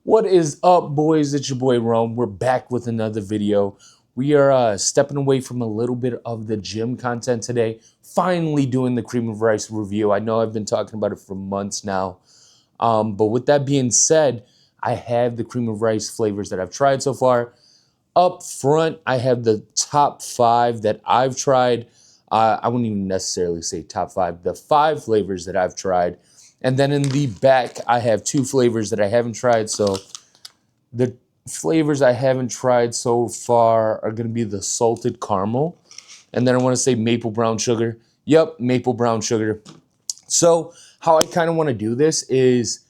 What is up, boys? It's your boy Rome. We're back with another video. We are stepping away from a little bit of the gym content today. Finally doing the cream of rice review. I know I've been talking about it for months now. But with that being said, I have the cream of rice flavors that I've tried so far. Up front, I have the top 5 that I've tried. I wouldn't even necessarily say top 5. The 5 flavors that I've tried. And then in the back, I have 2 flavors that I haven't tried. So the flavors I haven't tried so far are going to be the salted caramel. And then I want to say maple brown sugar. Yep, maple brown sugar. So how I kind of want to do this is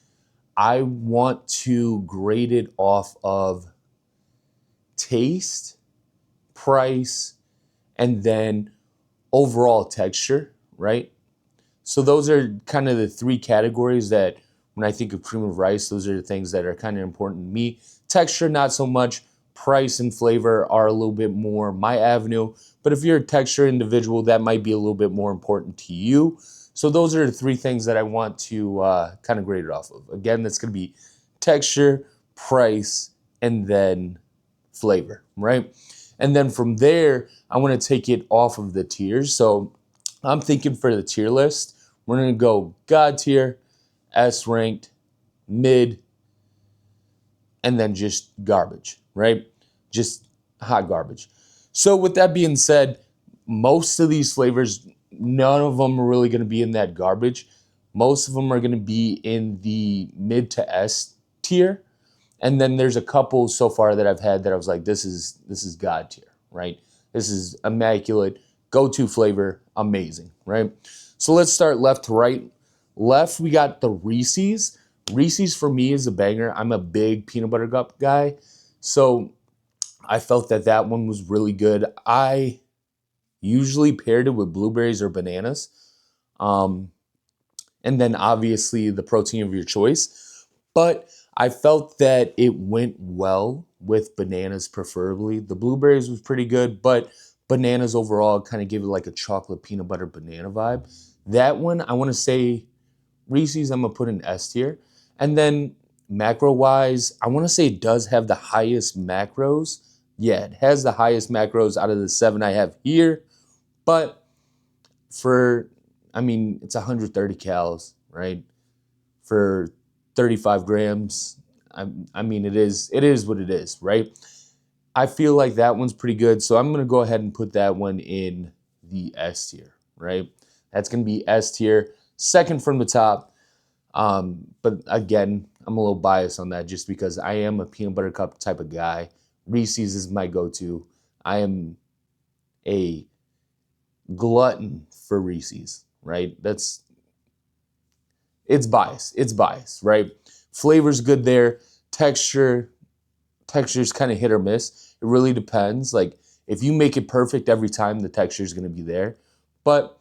I want to grade it off of taste, price, and then overall texture, right? So those are kind of the 3 categories that when I think of cream of rice, those are the things that are kind of important to me. Texture, not so much. Price and flavor are a little bit more my avenue. But if you're a texture individual, that might be a little bit more important to you. So those are the 3 things that I want to kind of grade it off of. Again, that's going to be texture, price, and then flavor, right? And then from there, I want to take it off of the tiers. So I'm thinking for the tier list, we're going to go God tier, S ranked, mid, and then just garbage, right? Just hot garbage. So with that being said, most of these flavors, none of them are really going to be in that garbage. Most of them are going to be in the mid to S tier. And then there's a couple so far that I've had that I was like, this is God tier, right? This is immaculate, go-to flavor, amazing, right? So let's start left to right. Left, we got the Reese's. Reese's for me is a banger. I'm a big peanut butter cup guy. So I felt that that one was really good. I usually paired it with blueberries or bananas. And then obviously the protein of your choice. But I felt that it went well with bananas preferably. The blueberries was pretty good, but bananas overall kind of gave it like a chocolate peanut butter banana vibe. That one, I want to say Reese's, I'm going to put in S tier. And then macro wise, I want to say it does have the highest macros. Yeah, it has the highest macros out of the 7 I have here. But it's 130 calories, right? For 35 grams. It is what it is, right? I feel like that one's pretty good. So I'm going to go ahead and put that one in the S tier, right? That's going to be S tier, second from the top. But again, I'm a little biased on that just because I am a peanut butter cup type of guy. Reese's is my go-to. I am a glutton for Reese's, right? It's bias, right? Flavor's good there. Texture's kind of hit or miss. It really depends. Like if you make it perfect every time, the texture is going to be there. But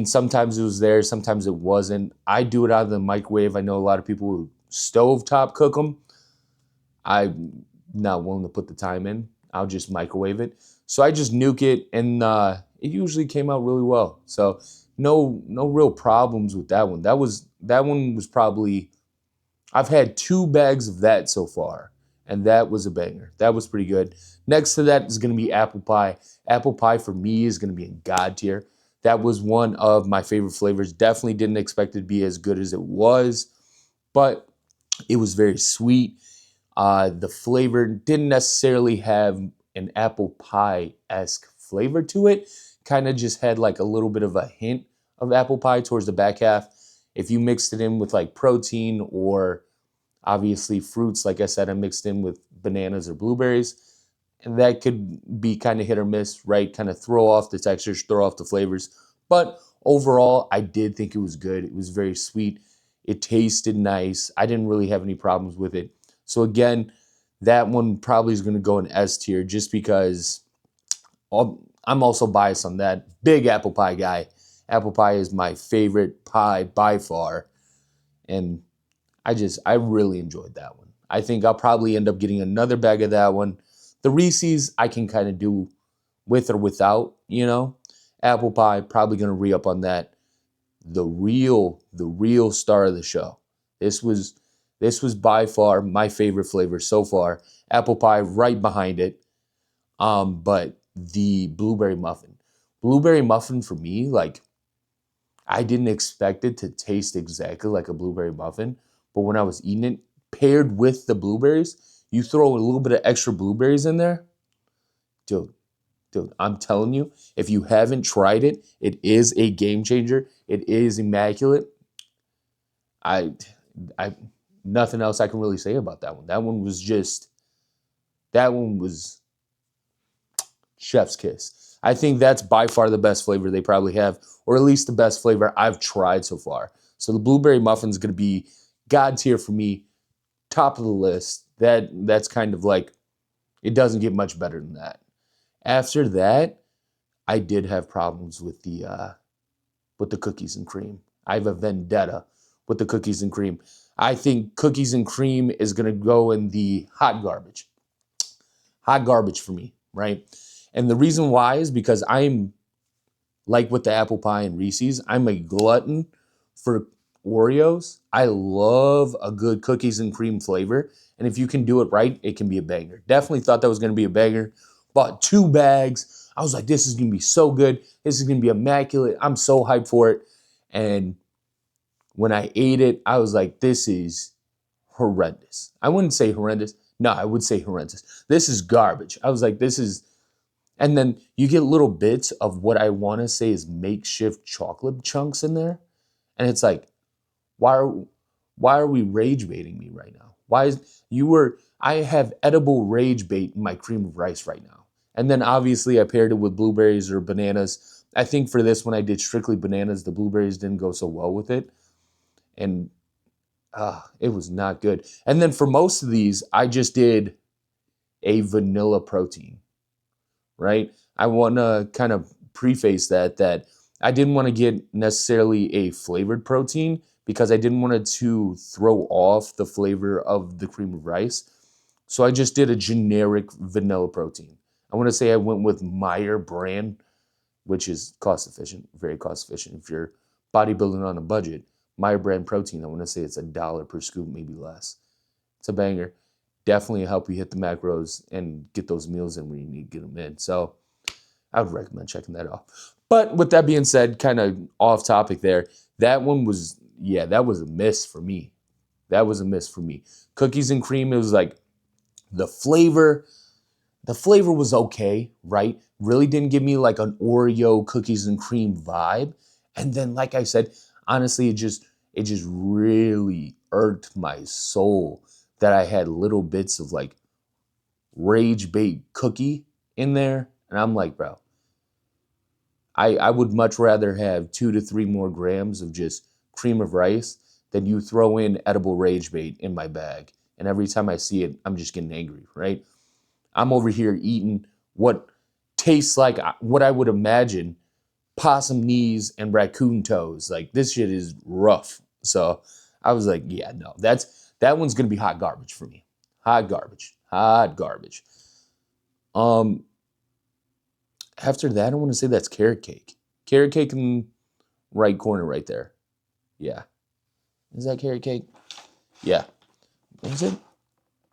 sometimes it was there, sometimes it wasn't. I do it out of the microwave. I know a lot of people who stovetop cook them. I'm not willing to put the time in. I'll just microwave it. So I just nuke it, and it usually came out really well. So no real problems with that one. That one was probably, I've had 2 bags of that so far, and that was a banger. That was pretty good. Next to that is going to be apple pie. Apple pie for me is going to be in God tier. That was one of my favorite flavors. Definitely didn't expect it to be as good as it was, but it was very sweet. The flavor didn't necessarily have an apple pie-esque flavor to it. Kind of just had like a little bit of a hint of apple pie towards the back half. If you mixed it in with like protein or obviously fruits, like I said, I mixed in with bananas or blueberries, and that could be kind of hit or miss, right? Kind of throw off the textures, throw off the flavors. But overall, I did think it was good. It was very sweet. It tasted nice. I didn't really have any problems with it. So again, that one probably is going to go in S tier just because I'm also biased on that. Big apple pie guy. Apple pie is my favorite pie by far. And I really enjoyed that one. I think I'll probably end up getting another bag of that one. The Reese's I can kind of do with or without, Apple pie, probably going to re-up on that. The real star of the show. This This was by far my favorite flavor so far. Apple pie right behind it. But the blueberry muffin for me, like I didn't expect it to taste exactly like a blueberry muffin, but when I was eating it, paired with the blueberries, you throw a little bit of extra blueberries in there, dude. Dude, I'm telling you, if you haven't tried it, it is a game changer. It is immaculate. I, I, nothing else I can really say about that one. That one was chef's kiss. I think that's by far the best flavor they probably have, or at least the best flavor I've tried so far. So the blueberry muffin is going to be god tier for me, top of the list. That's kind of like it doesn't get much better than that. After that, I did have problems with the cookies and cream. I have a vendetta with the cookies and cream. I think cookies and cream is going to go in the hot garbage. Hot garbage for me, right? And the reason why is because I'm like with the apple pie and Reese's, I'm a glutton for Oreos. I love a good cookies and cream flavor. And if you can do it right, it can be a banger. Definitely thought that was going to be a banger. Bought 2 bags. I was like, this is going to be so good. This is going to be immaculate. I'm so hyped for it. And when I ate it, I was like, this is horrendous. I wouldn't say horrendous. No, I would say horrendous. This is garbage. I was like, this is. And then you get little bits of what I want to say is makeshift chocolate chunks in there. And it's like, why are we rage baiting me right now? I have edible rage bait in my cream of rice right now. And then obviously I paired it with blueberries or bananas. I think for this one I did strictly bananas. The blueberries didn't go so well with it. And it was not good. And then for most of these, I just did a vanilla protein, right? I want to kind of preface that I didn't want to get necessarily a flavored protein because I didn't want it to throw off the flavor of the cream of rice. So I just did a generic vanilla protein. I want to say I went with Meyer brand, which is cost efficient, very cost efficient. If you're bodybuilding on a budget, Meyer brand protein, I want to say it's $1 per scoop, maybe less. It's a banger. Definitely help you hit the macros and get those meals in when you need to get them in. So I would recommend checking that out. But with that being said, kind of off topic there, that was a miss for me. That was a miss for me. Cookies and cream, it was like the flavor was okay, right? Really didn't give me like an Oreo cookies and cream vibe. And then, like I said, honestly, it just really irked my soul that I had little bits of like rage bait cookie in there. And I'm like, bro, I would much rather have 2 to 3 more grams of just cream of rice than you throw in edible rage bait in my bag. And every time I see it, I'm just getting angry, right? I'm over here eating what tastes like what I would imagine possum knees and raccoon toes. Like this shit is rough. So I was like, yeah, no, that one's gonna be hot garbage for me. Hot garbage. Hot garbage. Um, After that, I want to say that's carrot cake. Carrot cake in right corner right there. Yeah. Is that carrot cake? Yeah. Is it?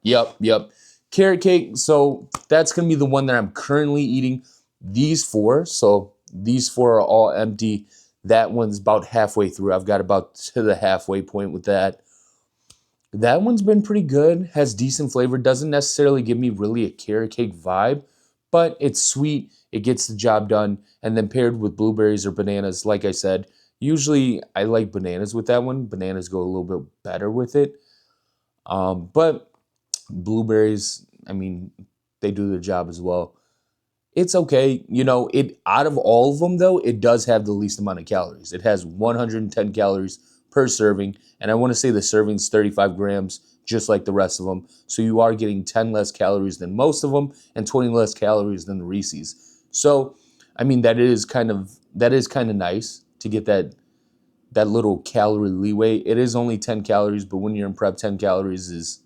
Yep. Carrot cake. So that's gonna be the one that I'm currently eating. These 4. So these 4 are all empty. That one's about halfway through. I've got about to the halfway point with that. That one's been pretty good, has decent flavor, doesn't necessarily give me really a carrot cake vibe, but it's sweet, it gets the job done, and then paired with blueberries or bananas, like I said, usually I like bananas with that one. Bananas go a little bit better with it. But blueberries, I mean, they do their job as well. It's okay. It out of all of them though, it does have the least amount of calories. It has 110 calories per serving, and I want to say the serving's 35 grams, just like the rest of them. So you are getting 10 less calories than most of them, and 20 less calories than the Reese's. So, I mean, that is kind of nice to get that little calorie leeway. It is only 10 calories, but when you're in prep, 10 calories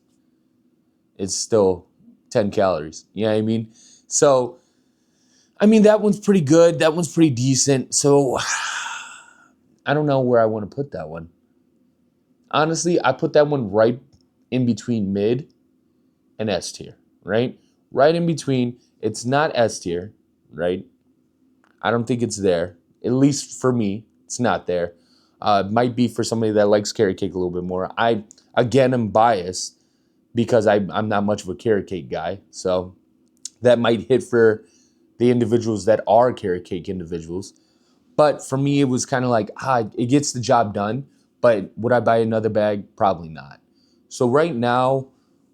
it's still 10 calories. You know what I mean? So I mean, that one's pretty good. That one's pretty decent. So I don't know where I want to put that one. Honestly, I put that one right. in between mid and S tier, right? Right in between. It's not S tier, right? I don't think it's there. At least for me, it's not there. It might be for somebody that likes carrot cake a little bit more. I, again, am biased because I'm not much of a carrot cake guy. So that might hit for the individuals that are carrot cake individuals. But for me, it was kind of like, it gets the job done. But would I buy another bag? Probably not. So right now,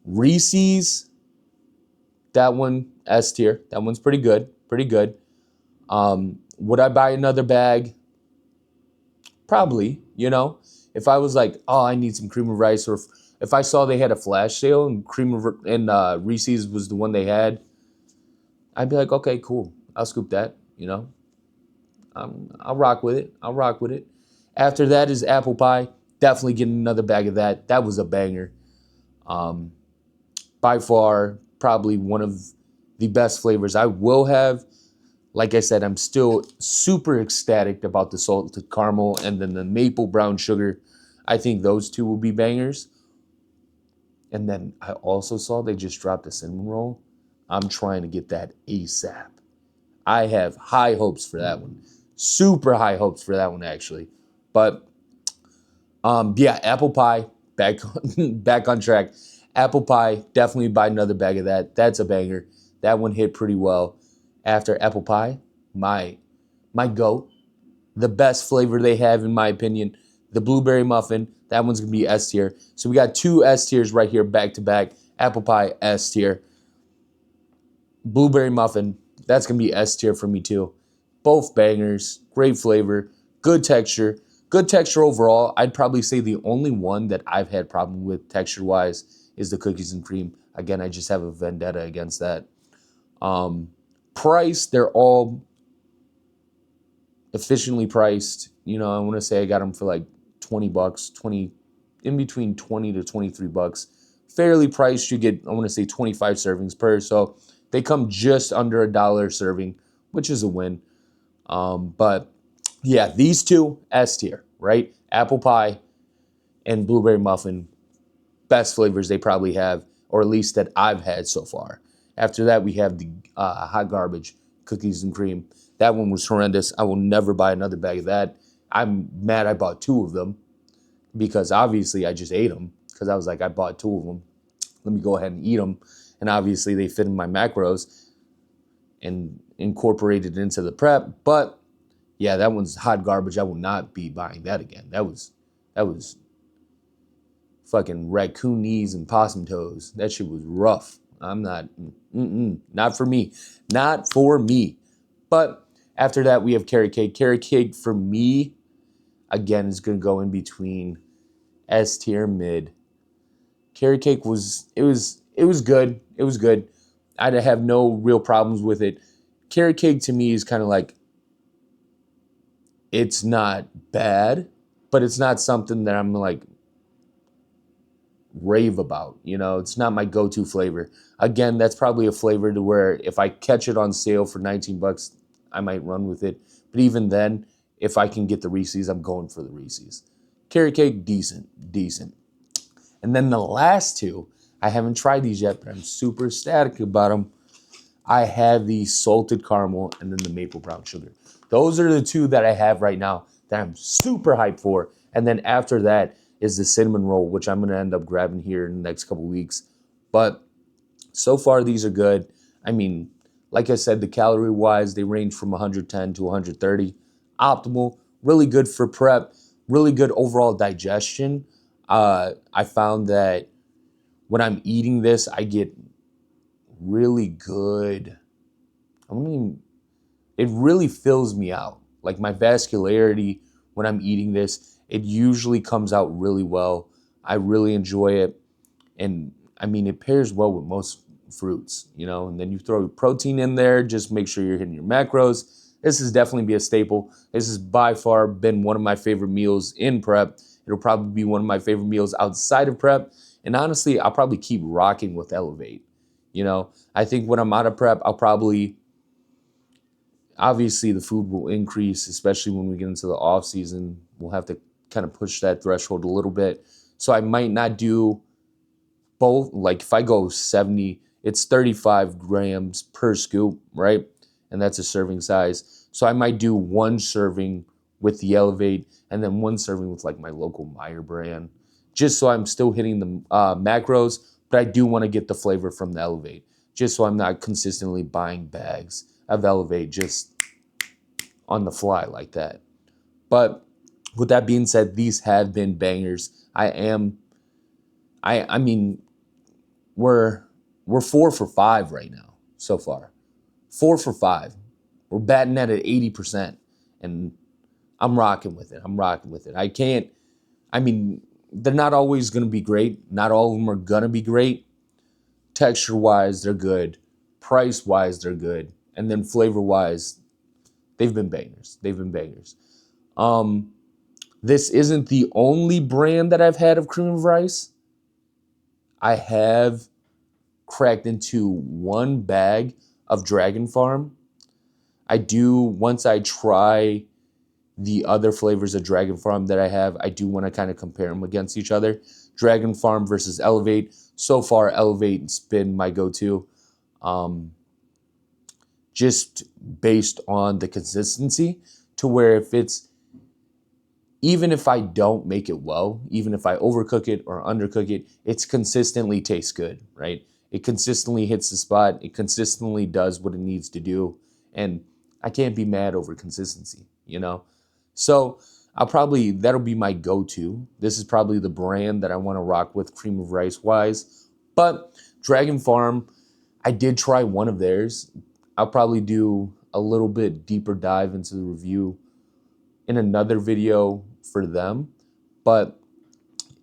Reese's, that one, S tier. That one's pretty good. Pretty good. Would I buy another bag? Probably, you know. If I was like, oh, I need some cream of rice, or if I saw they had a flash sale and Reese's was the one they had, I'd be like, okay, cool. I'll scoop that, you know. I'll rock with it. I'll rock with it. After that is apple pie. Definitely getting another bag of that. That was a banger. Um, by far, probably one of the best flavors I will have. Like I said, I'm still super ecstatic about the salted caramel and then the maple brown sugar. I think those two will be bangers. And then I also saw they just dropped a cinnamon roll. I'm trying to get that ASAP. I have high hopes for that one. Super high hopes for that one, actually. But yeah, apple pie, back on track. Apple pie, definitely buy another bag of that. That's a banger. That one hit pretty well. After apple pie, my goat, the best flavor they have in my opinion, the blueberry muffin. That one's gonna be S tier. So we got two S tiers right here back to back. Apple pie S tier, blueberry muffin. That's gonna be S tier for me too. Both bangers, great flavor, good texture. Good texture overall. I'd probably say the only one that I've had problem with texture-wise is the cookies and cream. Again, I just have a vendetta against that. Price, they're all efficiently priced. You know, I want to say I got them for like 20 bucks, 20, in between 20 to 23 bucks. Fairly priced. You get, I want to say 25 servings per. So they come just under $1 serving, which is a win. But yeah, these two, S tier, right? Apple pie and blueberry muffin, best flavors they probably have, or at least that I've had so far. After that, we have the hot garbage, cookies and cream. That one was horrendous. I will never buy another bag of that. I'm mad I bought two of them because obviously I just ate them because I was like, I bought two of them. Let me go ahead and eat them. And obviously they fit in my macros and incorporated into the prep. But yeah, that one's hot garbage. I will not be buying that again. That was fucking raccoon knees and possum toes. That shit was rough. I'm not, not for me. Not for me. But after that, we have carrot cake. Carrot cake for me, again, is going to go in between S tier mid. Carrot cake was good. It was good. I have no real problems with it. Carrot cake to me is kind of like, it's not bad, but it's not something that I'm like rave about. You know, it's not my go-to flavor. Again, that's probably a flavor to where if I catch it on sale for 19 bucks, I might run with it. But even then, if I can get the Reese's, I'm going for the Reese's. Carrot cake, decent. And then the last two, I haven't tried these yet, but I'm super ecstatic about them. I have the salted caramel and then the maple brown sugar. Those are the two that I have right now that I'm super hyped for. And then after that is the cinnamon roll, which I'm going to end up grabbing here in the next couple weeks. But so far, these are good. I mean, like I said, the calorie-wise, they range from 110 to 130. Optimal, really good for prep, really good overall digestion. I found that when I'm eating this, I get really good. It really fills me out. Like my vascularity when I'm eating this, it usually comes out really well. I really enjoy it. And I mean, it pairs well with most fruits, you know, and then you throw protein in there, just make sure you're hitting your macros. This is definitely be a staple. This has by far been one of my favorite meals in prep. It'll probably be one of my favorite meals outside of prep. And honestly, I'll probably keep rocking with Elev8. You know, I think when I'm out of prep, I'll probably, obviously the food will increase, especially when we get into the off season. We'll have to kind of push that threshold a little bit. So I might not do both, like if I go 70, it's 35 grams per scoop, right? And that's a serving size. So I might do one serving with the Elev8 and then one serving with like my local Meyer brand, just so I'm still hitting the macros, but I do want to get the flavor from the Elev8, just so I'm not consistently buying bags of Elev8 just on the fly like that. But with that being said, these have been bangers. I mean, we're 4 for 5 right now so far. 4 for 5. We're batting at 80%, and I'm rocking with it. I'm rocking with it. I mean, they're not always going to be great. Not all of them are going to be great. Texture-wise, they're good. Price-wise, they're good. And then flavor-wise, they've been bangers. They've been bangers. This isn't the only brand that I've had of cream of rice. I have cracked into one bag of Dragon Farm. I do, once I try the other flavors of Dragon Farm that I have, I do want to kind of compare them against each other. Dragon Farm versus Elev8. So far, Elev8's been my go-to. Just based on the consistency, to where even if I don't make it well, even if I overcook it or undercook it, it's consistently tastes good, right? It consistently hits the spot. It consistently does what it needs to do. And I can't be mad over consistency, you know? So that'll be my go-to. This is probably the brand that I want to rock with cream of rice wise. But Dragon Farm, I did try one of theirs. I'll probably do a little bit deeper dive into the review in another video for them. But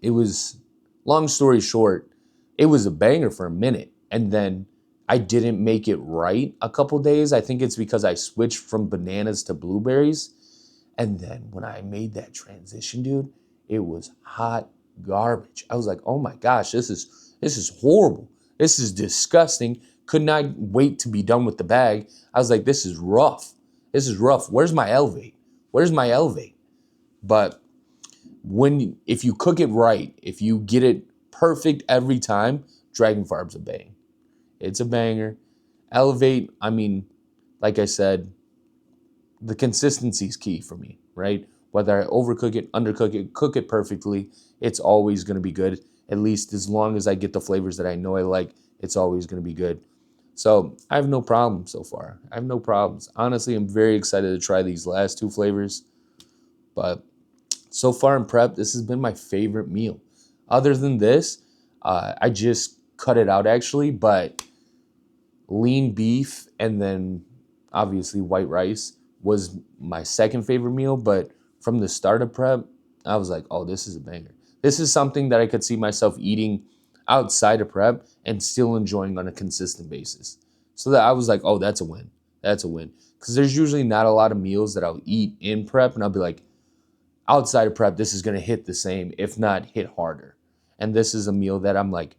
it was, long story short, it was a banger for a minute. And then I didn't make it right a couple days. I think it's because I switched from bananas to blueberries. And then when I made that transition, dude, it was hot garbage. I was like, oh my gosh, this is horrible. This is disgusting. Could not wait to be done with the bag. I was like, this is rough. This is rough. Where's my Elev8? Where's my Elev8? But if you cook it right, if you get it perfect every time, Dragon Farm's a bang. It's a banger. Elev8, I mean, like I said, the consistency is key for me, right? Whether I overcook it, undercook it, cook it perfectly, it's always going to be good. At least as long as I get the flavors that I know I like, it's always going to be good. So I have no problems so far. I have no problems. Honestly, I'm very excited to try these last 2 flavors. But so far in prep, this has been my favorite meal. Other than this, I just cut it out actually, but lean beef and then obviously white rice was my second favorite meal. But from the start of prep, I was like, oh, this is a banger. This is something that I could see myself eating outside of prep and still enjoying on a consistent basis. So that I was like, oh, that's a win. That's a win. Because there's usually not a lot of meals that I'll eat in prep and I'll be like, outside of prep, this is going to hit the same, if not hit harder. And this is a meal that I'm like,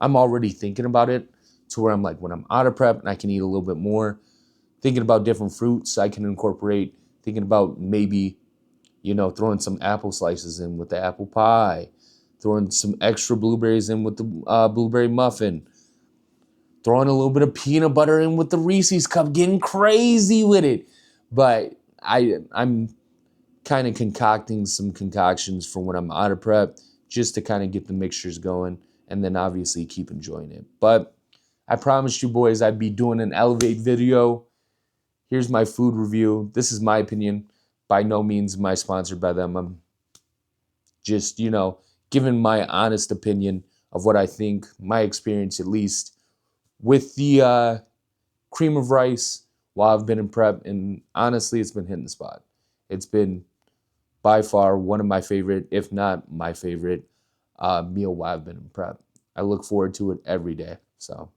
I'm already thinking about it to where I'm like, when I'm out of prep and I can eat a little bit more, thinking about different fruits I can incorporate, thinking about maybe, throwing some apple slices in with the apple pie, throwing some extra blueberries in with the blueberry muffin, throwing a little bit of peanut butter in with the Reese's cup, getting crazy with it. But I'm kind of concocting some concoctions for when I'm out of prep just to kind of get the mixtures going and then obviously keep enjoying it. But I promised you boys I'd be doing an Elev8 video. Here's my food review. This is my opinion. By no means am I sponsored by them. I'm just, giving my honest opinion of what I think, my experience at least, with the cream of rice while I've been in prep. And honestly, it's been hitting the spot. It's been by far one of my favorite, if not my favorite, meal while I've been in prep. I look forward to it every day. So,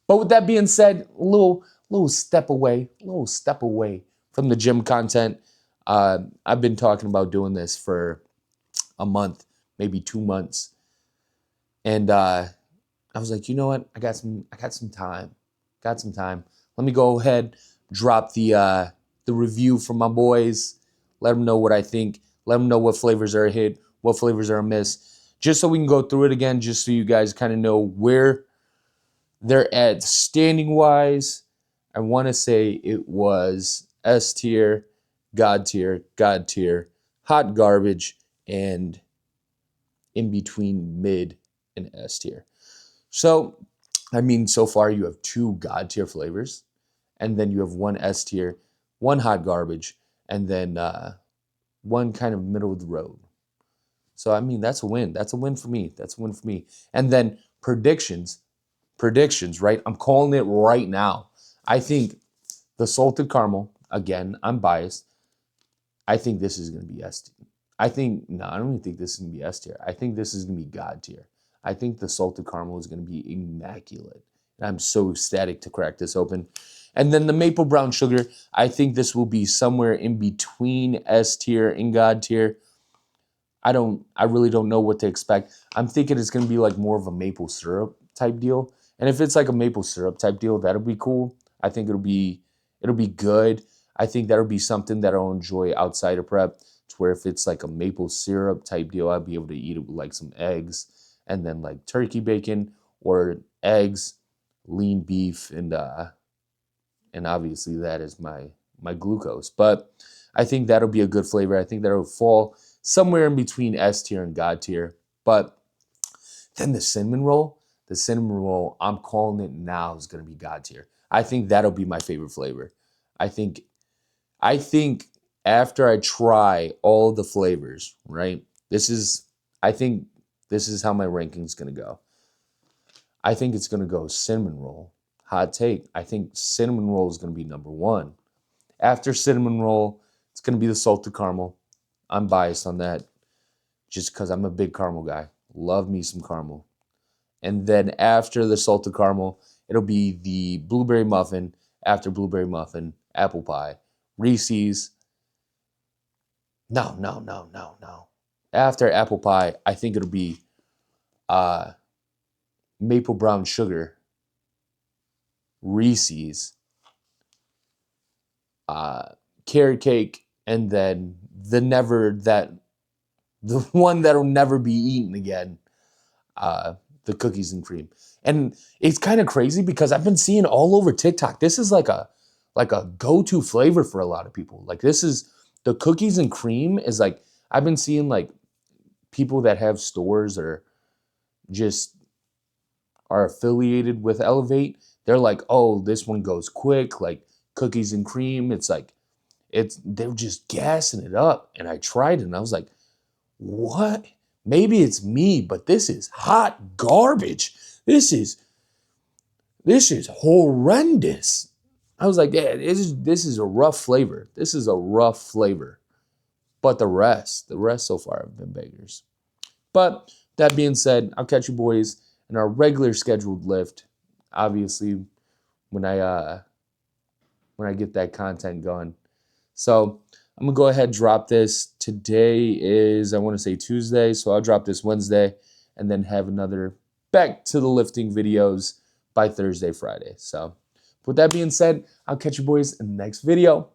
but with that being said, a little step away from the gym content. I've been talking about doing this for a month, maybe 2 months, and I was like, you know what? I got some time. Let me go ahead, drop the review from my boys. Let them know what I think. Let them know what flavors are a hit, what flavors are a miss. just so we can go through it again, just so you guys kind of know where they're at standing wise. I want to say it was S tier, God tier, God tier, hot garbage, and in between mid and S tier. So, I mean, so far you have 2 God tier flavors, and then you have 1 S tier, 1 hot garbage, and then 1 kind of middle of the road. So, I mean, that's a win. That's a win for me. That's a win for me. And then predictions, right? I'm calling it right now. I think the salted caramel, again, I'm biased. I think this is going to be S tier. I don't even think this is going to be S tier. I think this is going to be God tier. I think the salted caramel is going to be immaculate. And I'm so ecstatic to crack this open. And then the maple brown sugar, I think this will be somewhere in between S tier and God tier. I really don't know what to expect. I'm thinking it's going to be like more of a maple syrup type deal. And if it's like a maple syrup type deal, that'll be cool. I think it'll be good. I think that'll be something that I'll enjoy outside of prep. To where if it's like a maple syrup type deal, I'll be able to eat it with like some eggs and then like turkey bacon or eggs, lean beef, and obviously that is my glucose. But I think that'll be a good flavor. I think that'll fall somewhere in between S tier and God tier. But then the cinnamon roll, I'm calling it now, is going to be God tier. I think that'll be my favorite flavor. I think after I try all the flavors, right? I think this is how my ranking's going to go. I think it's going to go cinnamon roll. Hot take. I think cinnamon roll is going to be number 1. After cinnamon roll, it's going to be the salted caramel. I'm biased on that just because I'm a big caramel guy. Love me some caramel. And then after the salted caramel, it'll be the blueberry muffin. After blueberry muffin, apple pie. Reese's. No. After apple pie, I think it'll be maple brown sugar, Reese's, carrot cake, and then the one that'll never be eaten again, the cookies and cream. And it's kind of crazy because I've been seeing all over TikTok. This is like a go-to flavor for a lot of people. Like the cookies and cream is like, I've been seeing like people that have stores or just are affiliated with Elev8. They're like, oh, this one goes quick, like cookies and cream. It's like, they're just gassing it up. And I tried it and I was like, what? Maybe it's me, but this is hot garbage. This is horrendous. I was like, yeah, this is a rough flavor. This is a rough flavor. But the rest so far have been bangers. But that being said, I'll catch you boys in our regular scheduled lift. Obviously, when I get that content going. So I'm gonna go ahead and drop this. Today is, I want to say, Tuesday, so I'll drop this Wednesday and then have another back to the lifting videos by Thursday, Friday. So with that being said, I'll catch you boys in the next video.